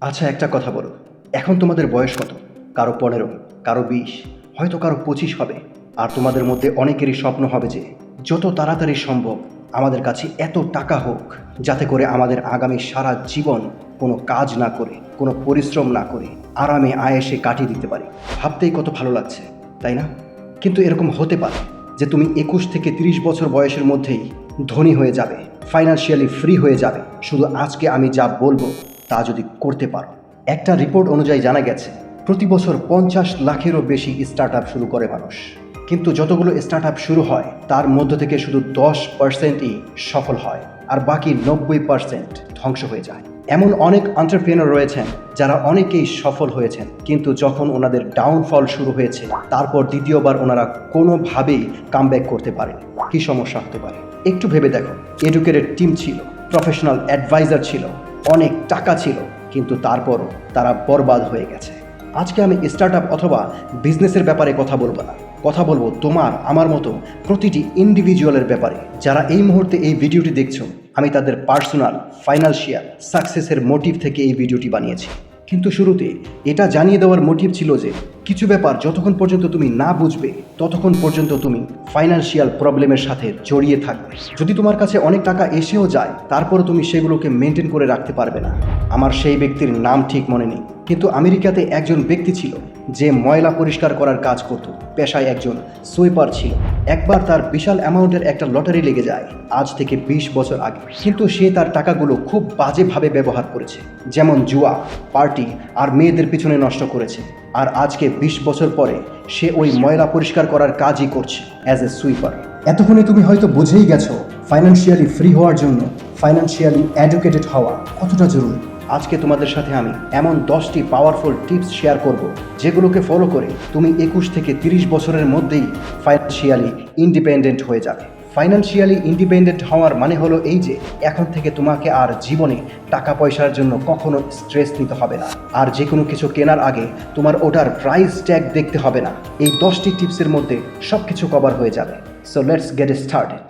আচ্ছা, একটা কথা বলো, এখন তোমাদের বয়স কত? কারো 15, কারো 20, হয়তো কারো 25 হবে। আর তোমাদের মধ্যে অনেকেরই স্বপ্ন হবে যে যত তাড়াতাড়ি সম্ভব আমাদের কাছে এত টাকা হোক, যাতে করে আমাদের আগামী সারা জীবন কোনো কাজ না করে, কোনো পরিশ্রম না করে আরামে আয়েসে কাটিয়ে দিতে পারি। ভাবতেই কত ভালো লাগছে, তাই না? কিন্তু এরকম হতে পারে যে তুমি 21 থেকে 30 বছর বয়সের মধ্যেই ধনী হয়ে যাবে, ফাইন্যান্সিয়ালি ফ্রি হয়ে যাবে, শুধু আজকে আমি যা বলবো তা যদি করতে পারো। একটা রিপোর্ট অনুযায়ী জানা গেছে প্রতি বছর 50 লাখেরও বেশি স্টার্ট আপ শুরু করে মানুষ, কিন্তু যতগুলো স্টার্ট আপ শুরু হয় তার মধ্য থেকে শুধু 10%ই সফল হয়, আর বাকি 90% ধ্বংস হয়ে যায়। এমন অনেক এন্টারপ্রেনার রয়েছেন যারা অনেকেই সফল হয়েছেন, কিন্তু যখন ওনাদের ডাউনফল শুরু হয়েছে তারপর দ্বিতীয়বার ওনারা কোনোভাবেই কামব্যাক করতে পারেন। কী সমস্যা হতে পারে একটু ভেবে দেখো। এডুকেটেড টিম ছিল, প্রফেশনাল অ্যাডভাইজার ছিল, অনেক টাকা ছিল, কিন্তু তারপরও তারা বরবাদ হয়ে গেছে। আজকে আমি স্টার্ট আপ অথবা বিজনেসের ব্যাপারে কথা বলবো না, কথা বলবো তোমার আমার মতো প্রতিটি ইন্ডিভিজুয়ালের ব্যাপারে যারা এই মুহূর্তে এই ভিডিওটি দেখছো। আমি তাদের পার্সোনাল ফাইন্যান্সিয়াল সাকসেসের মোটিভ থেকে এই ভিডিওটি বানিয়েছি। কিন্তু শুরুতে এটা জানিয়ে দেওয়ার মোটিভ ছিল যে কিছু ব্যাপার যতক্ষণ পর্যন্ত তুমি না বুঝবে ততক্ষণ পর্যন্ত তুমি ফাইন্যান্সিয়াল প্রবলেমের সাথে জড়িয়ে থাকবে। যদি তোমার কাছে অনেক টাকা এসেও যায় তারপরও তুমি সেগুলোকে মেনটেন করে রাখতে পারবে না। আমার সেই ব্যক্তির নাম ঠিক মনে নেই, কিন্তু আমেরিকাতে একজন ব্যক্তি ছিল যে ময়লা পরিষ্কার করার কাজ করত, পেশায় একজন সুইপার ছিল। একবার তার বিশাল অ্যামাউন্টের একটা লটারি লেগে যায় আজ থেকে 20 বছর আগে, কিন্তু সে তার টাকাগুলো খুব বাজেভাবে ব্যবহার করেছে, যেমন জুয়া, পার্টি আর মেয়েদের পিছনে নষ্ট করেছে। আর আজকে 20 বছর পরে সে ওই ময়লা পরিষ্কার করার কাজই করছে অ্যাজ এ সুইপার। এতক্ষণে তুমি হয়তো বুঝেই গেছো ফাইন্যান্সিয়ালি ফ্রি হওয়ার জন্য ফাইন্যান্সিয়ালি এডুকেটেড হওয়া কতটা জরুরি। আজকে তোমাদের সাথে আমি এমন 10টি পাওয়ারফুল টিপস শেয়ার করব যেগুলোকে ফলো করে তুমি 21 থেকে 30 বছরের মধ্যেই ফাইন্যান্সিয়ালি ইন্ডিপেন্ডেন্ট হয়ে যাবে। ফাইন্যান্সিয়ালি ইন্ডিপেন্ডেন্ট হওয়ার মানে হলো এই যে এখন থেকে তোমাকে আর জীবনে টাকা পয়সার জন্য কখনো স্ট্রেস নিতে হবে না, আর যে কোনো কিছু কেনার আগে তোমার ওটার প্রাইস ট্যাগ দেখতে হবে না। এই 10টি টিপসের মধ্যে সব কিছু কভার হয়ে যাবে। So let's get started.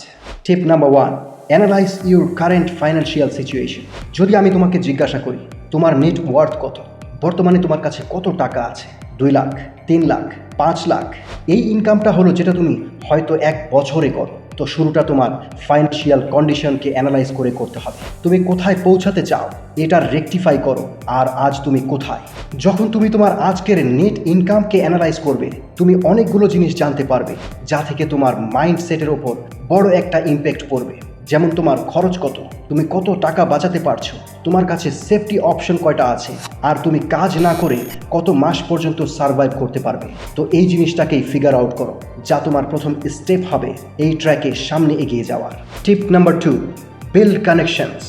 Tip number 1, analyse your current financial situation. যদি আমি তোমাকে জিজ্ঞাসা করি তোমার নেট ওয়ার্থ কত, বর্তমানে তোমার কাছে কত টাকা আছে, 2 লাখ, 3 লাখ, 5 লাখ, এই ইনকামটা হলো যেটা তুমি হয়তো 1 বছরে করো। তো শুরুটা তোমার ফাইন্যান্সিয়াল কন্ডিশনকে অ্যানালাইজ করে করতে হবে। তুমি কোথায় পৌঁছাতে চাও এটা রেকটিফাই করো, আর আজ তুমি কোথায়। যখন তুমি তোমার আজকের নেট ইনকামকে অ্যানালাইজ করবে তুমি অনেকগুলো জিনিস জানতে পারবে যা থেকে তোমার মাইন্ডসেটের ওপর বড় একটা ইম্প্যাক্ট পড়বে। যেমন তোমার খরচ কত, তুমি কত টাকা বাঁচাতে পারছো, তোমার কাছে সেফটি অপশন কয়টা আছে, আর তুমি কাজ না করে কত মাস পর্যন্ত সার্ভাইভ করতে পারবে। তো এই জিনিসটাকেই ফিগার আউট করো, যা তোমার প্রথম স্টেপ হবে এই ট্র্যাকে সামনে এগিয়ে যাওয়ার। টিপ নাম্বার 2, বিল্ড কানেকশনস।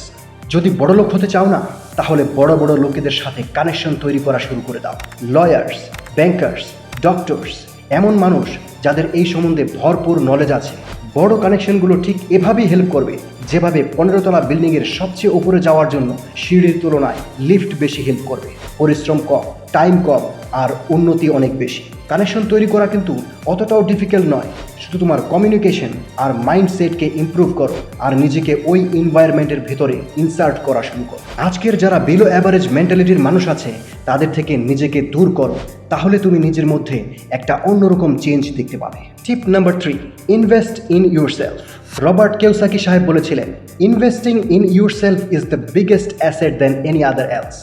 যদি বড়লোক হতে চাও না তাহলে বড় বড় লোকেদের সাথে কানেকশন তৈরি করা শুরু করে দাও। লয়ার্স, ব্যাংকার্স, ডক্টরস, এমন মানুষ যাদের এই সম্বন্ধে ভরপুর নলেজ আছে। বড় কানেকশনগুলো ঠিক এভাবেই হেল্প করবে যেভাবে 15 তলা বিল্ডিংয়ের সবচেয়ে উপরে যাওয়ার জন্য সিঁড়ির তুলনায় লিফট বেশি হেল্প করবে। পরিশ্রম কম, টাইম কম, আর উন্নতি অনেক বেশি। কানেকশন তৈরি করা কিন্তু অতটাও ডিফিকাল্ট নয়, শুধু তোমার কমিউনিকেশন আর মাইন্ডসেটকে ইমপ্রুভ করো আর নিজেকে ওই এনভায়রনমেন্টের ভেতরে ইনসার্ট করা শুরু করো। আজকের যারা বিলো অ্যাভারেজ মেন্টালিটির মানুষ আছে তাদের থেকে নিজেকে দূর করো, তাহলে তুমি নিজের মধ্যে একটা অন্যরকম চেঞ্জ দেখতে পাবে। টিপ number 3, invest in yourself. Robert Kiyosaki সাহেব বলেছিলেন, investing in yourself is the biggest asset than any other else.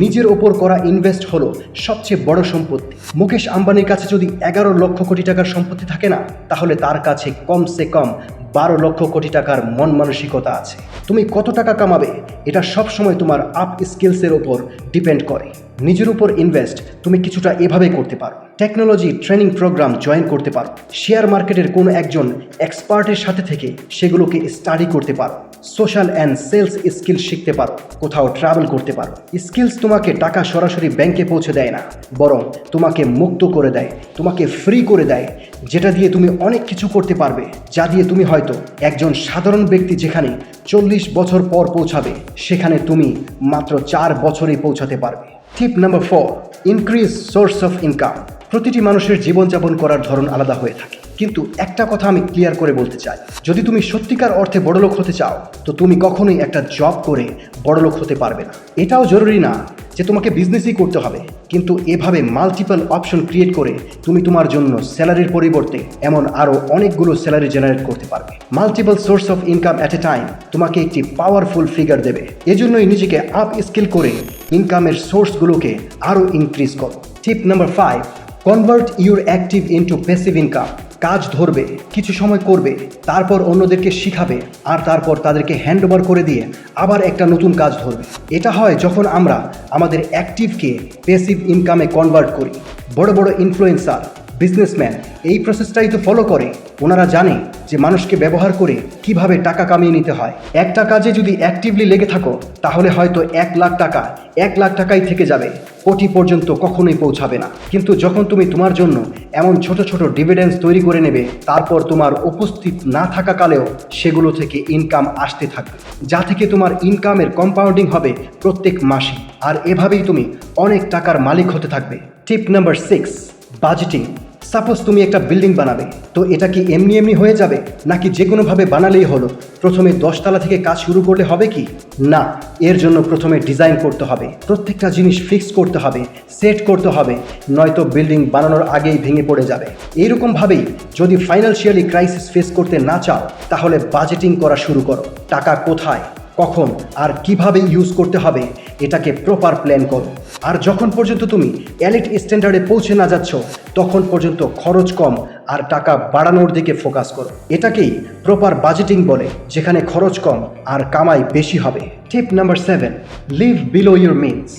নিজের ওপর করা ইনভেস্ট হলো সবচেয়ে বড় সম্পত্তি। মুকেশ আম্বানির কাছে যদি 11 লক্ষ কোটি টাকার সম্পত্তি থাকে না, তাহলে তার কাছে কমসে কম 12 লক্ষ কোটি টাকার মন মানসিকতা আছে। তুমি কত টাকা কামাবে এটা সবসময় তোমার আপ স্কিলসের ওপর ডিপেন্ড করে। নিজের উপর ইনভেস্ট তুমি কিছুটা এভাবে করতে পারো। টেকনোলজি ট্রেনিং প্রোগ্রাম জয়েন করতে পারো, শেয়ার মার্কেটের কোনো একজন এক্সপার্টের সাথে থেকে সেগুলোকে স্টাডি করতে পারো, সোশ্যাল অ্যান্ড সেলস স্কিল শিখতে পারো, কোথাও ট্রাভেল করতে পারো। স্কিলস তোমাকে টাকা সরাসরি ব্যাংকে পৌঁছে দেয় না, বরং তোমাকে মুক্ত করে দেয়, তোমাকে ফ্রি করে দেয়, যেটা দিয়ে তুমি অনেক কিছু করতে পারবে, যা দিয়ে তুমি হয়তো একজন সাধারণ ব্যক্তি যেখানে 40 বছর পর পৌঁছাবে সেখানে তুমি মাত্র 4 বছরেই পৌঁছাতে পারবে। টিপ number 4, increase source of income. প্রতিটি মানুষের জীবনযাপন করার ধরন আলাদা হয়ে থাকে, কিন্তু একটা কথা আমি ক্লিয়ার করে বলতে চাই, যদি তুমি সত্যিকার অর্থে বড়লোক হতে চাও তো তুমি কখনোই একটা জব করে বড়লোক হতে পারবে না। এটাও জরুরি না যে তোমাকে বিজনেসই করতে হবে, কিন্তু এভাবে মাল্টিপল অপশন ক্রিয়েট করে তুমি তোমার জন্য স্যালারির পরিবর্তে এমন আরও অনেকগুলো স্যালারি জেনারেট করতে পারবে। Multiple source of income at a time তোমাকে একটি পাওয়ারফুল ফিগার দেবে। এজন্যই নিজেকে আপ স্কিল করে ইনকামের সোর্সগুলোকে আরও ইনক্রিজ করো। টিপ number 5, convert your active into passive income. কাজ ধরবে, কিছু সময় করবে, তারপর অন্যদেরকে শিখাবে, আর তারপর তাদেরকে হ্যান্ড ওভার করে দিয়ে আবার একটা নতুন কাজ ধরবে। এটা হয় যখন আমরা আমাদের অ্যাক্টিভকে প্যাসিভ ইনকামে কনভার্ট করি। বড় বড় ইনফ্লুয়েন্সার, বিজনেসম্যান এই প্রসেসটাই তো ফলো করে। ওনারা জানে যে মানুষকে ব্যবহার করে কিভাবে টাকা কামিয়ে নিতে হয়। একটা কাজে যদি অ্যাক্টিভলি লেগে থাকো তাহলে হয়তো 1,00,000 টাকা 1,00,000 টাকাই থেকে যাবে, কোটি পর্যন্ত কখনোই পৌঁছাবে না। কিন্তু যখন তুমি তোমার জন্য এমন ছোট ছোট ডিভিডেন্স তৈরি করে নেবে, তারপর তোমার উপস্থিত না থাকাকালেও সেগুলো থেকে ইনকাম আসতে থাকবে, যা থেকে তোমার ইনকামের কম্পাউন্ডিং হবে প্রত্যেক মাসে, আর এভাবেই তুমি অনেক টাকার মালিক হতে থাকবে। টিপ নাম্বার 6, বাজেটিং। সাপোজ তুমি একটা বিল্ডিং বানাবে, তো এটা কি এমনি এমনি হয়ে যাবে নাকি যে কোনোভাবে বানালেই হলো? প্রথমে 10 তলা থেকে কাজ শুরু করলে হবে কি? না, এর জন্য প্রথমে ডিজাইন করতে হবে, প্রত্যেকটা জিনিস ফিক্স করতে হবে, সেট করতে হবে, নয়তো বিল্ডিং বানানোর আগেই ভেঙে পড়ে যাবে। এইরকমভাবেই যদি ফাইন্যান্সিয়ালি ক্রাইসিস ফেস করতে না চাও তাহলে বাজেটিং করা শুরু করো। টাকা কোথায়, কখন আর কিভাবে ইউজ করতে হবে এটাকে প্রপার প্ল্যান করো। আর যখন পর্যন্ত তুমি এলিট স্ট্যান্ডার্ডে পৌঁছে না যাচ্ছ তখন পর্যন্ত খরচ কম আর টাকা বাড়ানোর দিকে ফোকাস করো। এটাকেই প্রপার বাজেটিং বলে, যেখানে খরচ কম আর কামাই বেশি হবে। Tip number 7, live below your means.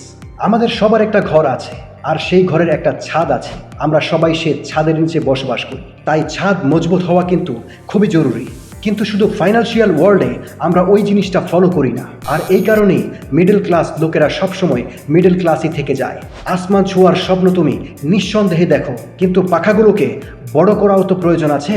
আমাদের সবার একটা ঘর আছে, আর সেই ঘরের একটা ছাদ আছে। আমরা সবাই সে ছাদের নিচে বসবাস করি, তাই ছাদ মজবুত হওয়া কিন্তু খুবই জরুরি। কিন্তু শুধু ফাইন্যান্সিয়াল ওয়ার্ল্ডে আমরা ওই জিনিসটা ফলো করি না, আর এই কারণেই মিডল ক্লাস লোকেরা সবসময় মিডল ক্লাসই থেকে যায়। আসমান ছোঁয়ার স্বপ্ন তুমি নিঃসন্দেহে দেখো, কিন্তু পাখাগুলোকে বড় করাও তো প্রয়োজন আছে।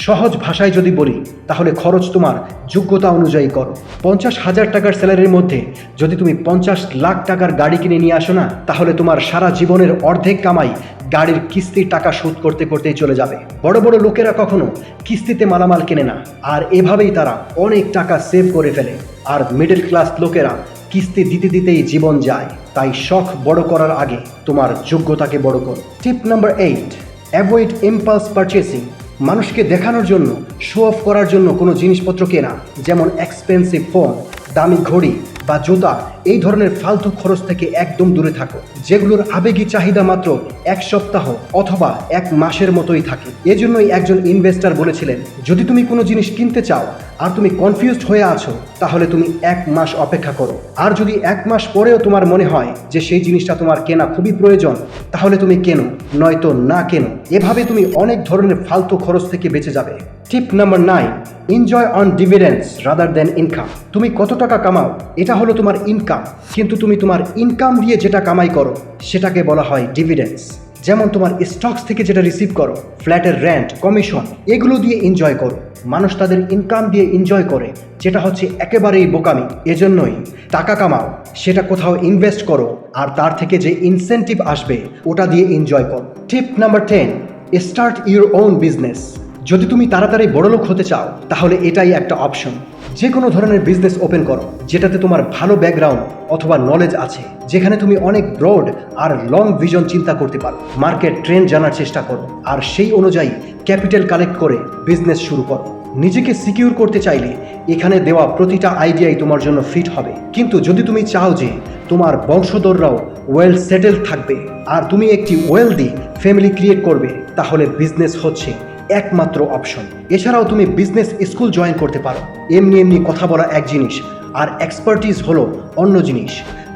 সহজ ভাষায় যদি বলি তাহলে খরচ তোমার যোগ্যতা অনুযায়ী করো। 50,000 টাকার স্যালারির মধ্যে যদি তুমি 50 লাখ টাকার গাড়ি কিনে নিয়ে আসো না, তাহলে তোমার সারা জীবনের অর্ধেক কামাই গাড়ির কিস্তির টাকা শোধ করতে করতেই চলে যাবে। বড় বড় লোকেরা কখনো কিস্তিতে মালামাল কেনে না, আর এভাবেই তারা অনেক টাকা সেভ করে ফেলে। আর মিডল ক্লাস লোকেরা কিস্তি দিতে দিতেই জীবন যায়। তাই শখ বড় করার আগে তোমার যোগ্যতাকে বড় করো। টিপ নাম্বার 8, অ্যাভয়েড ইম্পালস পারচেসিং। মানুষকে দেখানোর জন্য, শো অফ করার জন্য কোনো জিনিসপত্র কেনা, যেমন এক্সপেন্সিভ ফোন, দামি ঘড়ি বা জুতা, এই ধরনের ফালতু খরচ থেকে একদম দূরে থাকো, যেগুলোর আবেগী চাহিদা মাত্র 1 সপ্তাহ অথবা 1 মাসের মতোই থাকে। এজন্যই একজন ইনভেস্টর বলেছিলেন, যদি তুমি কোনো জিনিস কিনতে চাও আর তুমি কনফিউজড হয়ে আছো তাহলে তুমি 1 মাস অপেক্ষা করো, আর যদি 1 মাস পরেও তোমার মনে হয় যে সেই জিনিসটা তোমার কেনা খুবই প্রয়োজন তাহলে তুমি কেনো, নয়তো না কেনো। এভাবে তুমি অনেক ধরনের ফালতু খরচ থেকে বেঁচে যাবে। টিপ number 9, enjoy on ডিভিডেন্ডস rather than income. তুমি কত টাকা কামাও এটা হলো তোমার ইনকাম, কিন্তু তুমি তোমার ইনকাম দিয়ে যেটা কামাই করো সেটাকে বলা হয় ডিভিডেন্ডস। যেমন তোমার স্টকস থেকে যেটা রিসিভ করো, ফ্ল্যাটের রেন্ট, কমিশন, এগুলো দিয়ে এনজয় করো। মানুষ তাদের ইনকাম দিয়ে এনজয় করে, যেটা হচ্ছে একেবারেই বোকামি। এজন্যই টাকা কামাও, সেটা কোথাও ইনভেস্ট করো, আর তার থেকে যে ইনসেন্টিভ আসবে ওটা দিয়ে এনজয় করো। টিপ number 10, start your own business. যদি তুমি তাড়াতাড়ি বড়লোক হতে চাও তাহলে এটাই একটা অপশন। যে কোনো ধরনের বিজনেস ওপেন করো যেটাতে তোমার ভালো ব্যাকগ্রাউন্ড অথবা নলেজ আছে, যেখানে তুমি অনেক ব্রড আর লং ভিশন চিন্তা করতে পারো। মার্কেট ট্রেন্ড জানার চেষ্টা করো, আর সেই অনুযায়ী ক্যাপিটাল কালেক্ট করে বিজনেস শুরু করো। নিজেকে সিকিউর করতে চাইলে এখানে দেওয়া প্রতিটা আইডিয়াই তোমার জন্য ফিট হবে। কিন্তু যদি তুমি চাও যে তোমার বংশধররাও ওয়েল সেটেল থাকবে আর তুমি একটি ওয়েলদি ফ্যামিলি ক্রিয়েট করবে, তাহলে বিজনেস হচ্ছে একমাত্র অপশন। এছাড়াও তুমি বিজনেস স্কুল জয়েন করতে পারো। এমনি এমনি কথা বলা এক জিনিস, আর এক্সপার্টিস হলো অন্য জিনিস।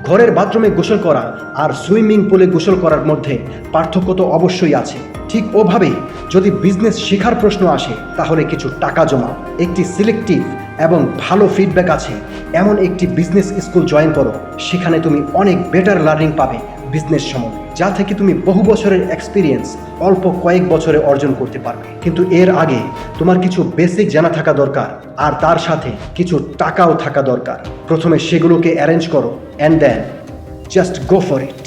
ঘরের বাথরুমে গোসল করা আর সুইমিং পুলে গোসল করার মধ্যে পার্থক্য তো অবশ্যই আছে। ঠিক ওভাবেই যদি বিজনেস শেখার প্রশ্ন আসে তাহলে কিছু টাকা জমাও, একটি সিলেক্টিভ এবং ভালো ফিডব্যাক আছে এমন একটি বিজনেস স্কুল জয়েন করো। সেখানে তুমি অনেক বেটার লার্নিং পাবে বিজনেস সম্বন্ধে, যা থেকে তুমি বহু বছরের এক্সপিরিয়েন্স অল্প কয়েক বছরে অর্জন করতে পারবে। কিন্তু এর আগে তোমার কিছু বেসিক জানা থাকা দরকার, আর তার সাথে কিছু টাকাও থাকা দরকার। প্রথমে সেগুলোকে অ্যারেঞ্জ করো, and then just go for it.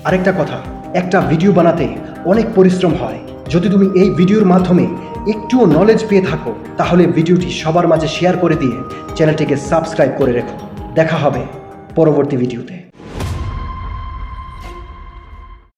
আরেকটা কথা, একটা ভিডিও বানাতে অনেক পরিশ্রম হয়। যদি তুমি এই ভিডিওর মাধ্যমে একটুও নলেজ পেয়ে থাকো তাহলে ভিডিওটি সবার মাঝে শেয়ার করে দিয়ে চ্যানেলটিকে সাবস্ক্রাইব করে রেখো। দেখা হবে পরবর্তী ভিডিওতে।